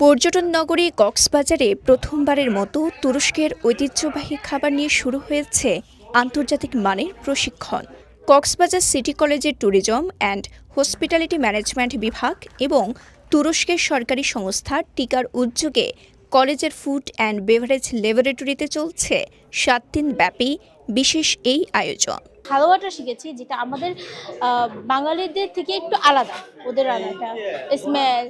পর্যটন নগরী কক্সবাজারে প্রথমবারের মতো তুরস্কের ঐতিহ্যবাহী খাবার নিয়ে শুরু হয়েছে আন্তর্জাতিক মানের প্রশিক্ষণ। কক্সবাজার সিটি কলেজের ট্যুরিজম অ্যান্ড হসপিটালিটি ম্যানেজমেন্ট বিভাগ এবং তুরস্কের সরকারি সংস্থা টিকার উদ্যোগে কলেজের ফুড অ্যান্ড বেভারেজ ল্যাবরেটরিতে চলছে 7 দিন ব্যাপী বিশেষ এই আয়োজন। হালুয়াটা শিখেছি, যেটা আমাদের বাঙালিদের থেকে একটু আলাদা। ওদের আলাদা স্মেল,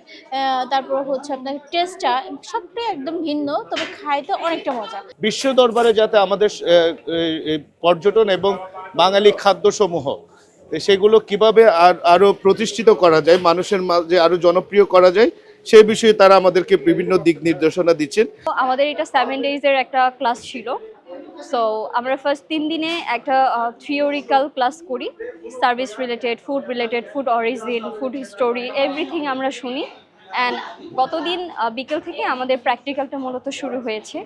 তারপর হচ্ছে আপনার টেস্টটা সবটাই একদম ভিন্ন, তবে খাইতে অনেকটা মজা। বিশ্ব দরবারে যাতে আমাদের পর্যটন এবং বাঙালি খাদ্যসমূহ সেগুলো কিভাবে আরো প্রতিষ্ঠিত করা যায়, মানুষের মাঝে আরো জনপ্রিয় করা যায়, সেই বিষয়ে তারা আমাদেরকে বিভিন্ন দিক নির্দেশনা দিচ্ছেন। আমাদের এটা 7 ডেজের একটা ক্লাস ছিল। সো আমরা ফার্স্ট 3 দিনে একটা থিওরিক্যাল ক্লাস করি, service related, food origin, food history, everything আমরা শুনি। অ্যান্ড গতদিন বিকেল থেকে আমাদের প্র্যাকটিক্যালটা মূলত শুরু হয়েছে।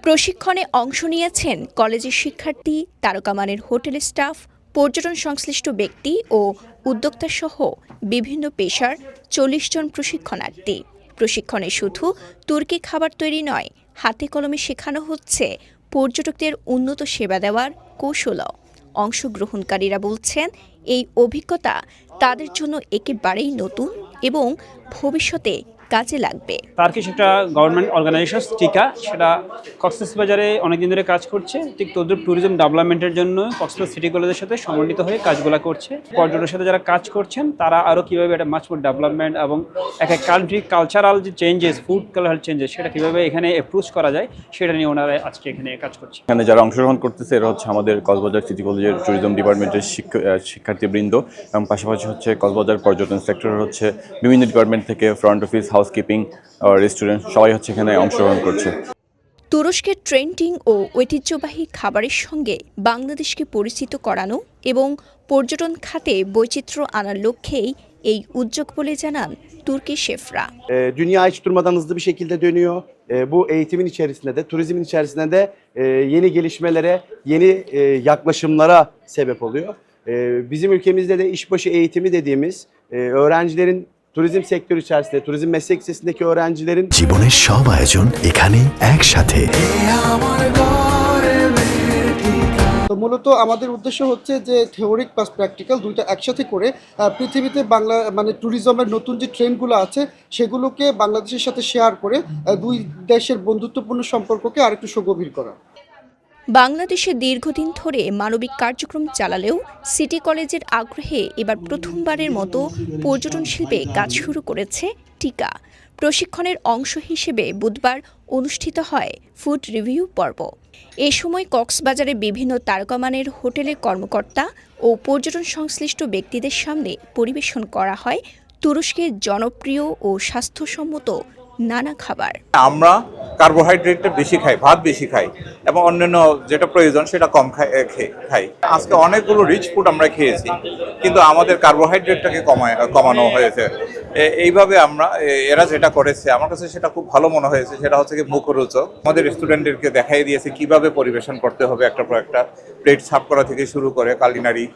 প্রশিক্ষণে অংশ নিয়েছেন কলেজের শিক্ষার্থী, তারকামানের হোটেল স্টাফ, পর্যটন সংশ্লিষ্ট ব্যক্তি ও উদ্যোক্তা সহ বিভিন্ন পেশার 40 জন প্রশিক্ষণার্থী। প্রশিক্ষণে শুধু তুর্কি খাবার তৈরি নয়, হাতে কলমে শেখানো হচ্ছে পর্যটকদের উন্নত সেবা দেওয়ার কৌশলও। অংশগ্রহণকারীরা বলছেন এই অভিজ্ঞতা তাদের জন্য একেবারেই নতুন এবং ভবিষ্যতে কাজে লাগবে। টার্কিশ একটা গভর্নমেন্ট অর্গানাইজেশন টিকা, সেটা কক্সবাজারে অনেকদিন ধরে কাজ করছে। ঠিক তদ্রুপ ট্যুরিজম ডেভেলপমেন্টের জন্য কক্সবাজার সিটি কলেজের সাথে সমন্বিত হয়ে কাজগুলো করছে। পর্যটনের সাথে যারা কাজ করছেন তারা আরও কীভাবে একটা মাচ মোর ডেভেলপমেন্ট এবং একটা কান্ট্রি কালচারাল যে চেঞ্জেস, ফুড কালচারাল চেঞ্জেস, সেটা কীভাবে এখানে অ্যাপ্রোচ করা যায় সেটা নিয়ে ওনারা আজকে এখানে কাজ করছে। এখানে যারা অংশগ্রহণ করতেছে এরা হচ্ছে আমাদের কক্সবাজার সিটি কলেজের ট্যুরিজম ডিপার্টমেন্টের শিক্ষার্থীবৃন্দ এবং পাশাপাশি হচ্ছে কক্সবাজার পর্যটন সেক্টরের হচ্ছে বিভিন্ন ডিপার্টমেন্ট থেকে ফ্রন্ট অফিস, হাউসকিপিং, রেস্টুরেন্ট সবাই হচ্ছে এখানে অংশগ্রহণ করছে। তুরস্কের ট্রেন্ডিং ও ঐতিহ্যবাহী খাবারের সঙ্গে বাংলাদেশকে পরিচিত করানো এবং পর্যটন খাতে beyçitre আনার লক্ষ্যেই এই উদ্যোগ বলে জানান তুর্কি শেফরা। Dünya hiç durmadan hızlı bir şekilde dönüyor. Bu eğitimin içerisinde de, turizmin içerisinde de yeni gelişmelere, yeni yaklaşımlara sebep oluyor. Bizim ülkemizde de işbaşı eğitimi dediğimiz öğrencilerin turizm sektörü içerisinde, turizm meslek lisesindeki öğrencilerin জীবনের সব আয়োজন এখানে একসাথে। তো মূলত আমাদের উদ্দেশ্য হচ্ছে যে থিওরিক প্লাস প্র্যাকটিক্যাল দুইটা একসাথে করে পৃথিবীতে বাংলা মানে ট্যুরিজমের নতুন যে ট্রেন্ডগুলো আছে সেগুলোকে বাংলাদেশের সাথে শেয়ার করে দুই দেশের বন্ধুত্বপূর্ণ সম্পর্ককে আরেকটু সুগভীর করা। বাংলাদেশে দীর্ঘদিন ধরে মানবিক কার্যক্রম চালালেও সিটি কলেজের আগ্রহে এবার প্রথমবারের মতো পর্যটন শিল্পে কাজ শুরু করেছে টিকা। প্রশিক্ষণের অংশ হিসেবে বুধবার অনুষ্ঠিত হয় ফুড রিভিউ পর্ব। এ সময় কক্সবাজারে বিভিন্ন তারকামানের হোটেলের কর্মকর্তা ও পর্যটন সংশ্লিষ্ট ব্যক্তিদের সামনে পরিবেশন করা হয় তুরস্কের জনপ্রিয় ও স্বাস্থ্যসম্মত নানা খাবার। আমরা কার্বোহাইড্রেটটা বেশি খাই, ভাত বেশি খাই এবং অন্যান্য যেটা প্রয়োজন সেটা কম খাই। আজকে অনেকগুলো রিচ ফুড আমরা খেয়েছি, কিন্তু আমাদের কার্বোহাইড্রেটটাকে কমানো হয়েছে। এইভাবে এরা যেটা করেছে আমার কাছে সেটা খুব ভালো মনে হয়েছে। সেটা হচ্ছে কি মুখরোচক। আমাদের স্টুডেন্টদেরকে দেখাই দিয়েছে কিভাবে পরিবেশন করতে হবে, একটা পর একটা প্লেট সাফ করা থেকে শুরু করে কালিনারি।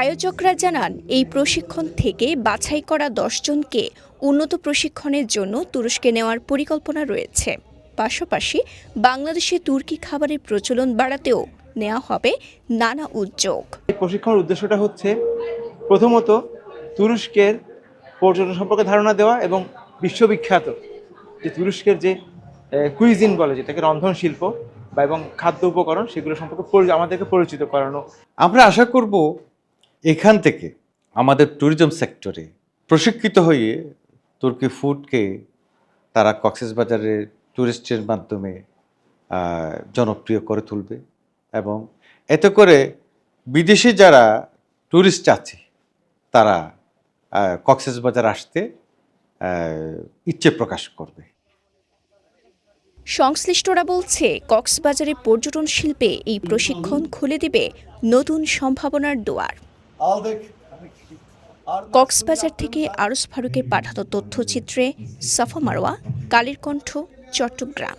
আয়োজকরা জানান এই প্রশিক্ষণ থেকে বাছাই করা 10 জনকে উন্নত প্রশিক্ষণের জন্য তুরস্কে নেওয়ার পরিকল্পনা রয়েছে। পাশাপাশি বাংলাদেশে তুর্কি খাবারের প্রচলন বাড়াতেও নেওয়া হবে নানা উদ্যোগ। প্রশিক্ষণের উদ্দেশ্যটা হচ্ছে প্রথমত তুরস্কের পর্যটন সম্পর্কে ধারণা দেওয়া এবং বিশ্ববিখ্যাত যে তুরস্কের যে কুইজিন বলে, যেটাকে রন্ধন শিল্প বা এবং খাদ্য উপকরণ, সেগুলো সম্পর্কে আমাদেরকে পরিচিত করানো। আমরা আশা করব এখান থেকে আমাদের ট্যুরিজম সেক্টরে প্রশিক্ষিত হয়ে তুর্কি ফুডকে তারা কক্সবাজারের ট্যুরিস্টের মাধ্যমে জনপ্রিয় করে তুলবে এবং এতে করে বিদেশি যারা ট্যুরিস্ট আছে তারা কক্সবাজার আসতে ইচ্ছে প্রকাশ করবে। সংশ্লিষ্টরা বলছে কক্সবাজারে পর্যটন শিল্পে এই প্রশিক্ষণ খুলে দিবে নতুন সম্ভাবনার দুয়ার। কক্সবাজার থেকে আরস ফারুকের পাঠানো তথ্যচিত্রে সাফা মারওয়া, কালের কণ্ঠ, চট্টগ্রাম।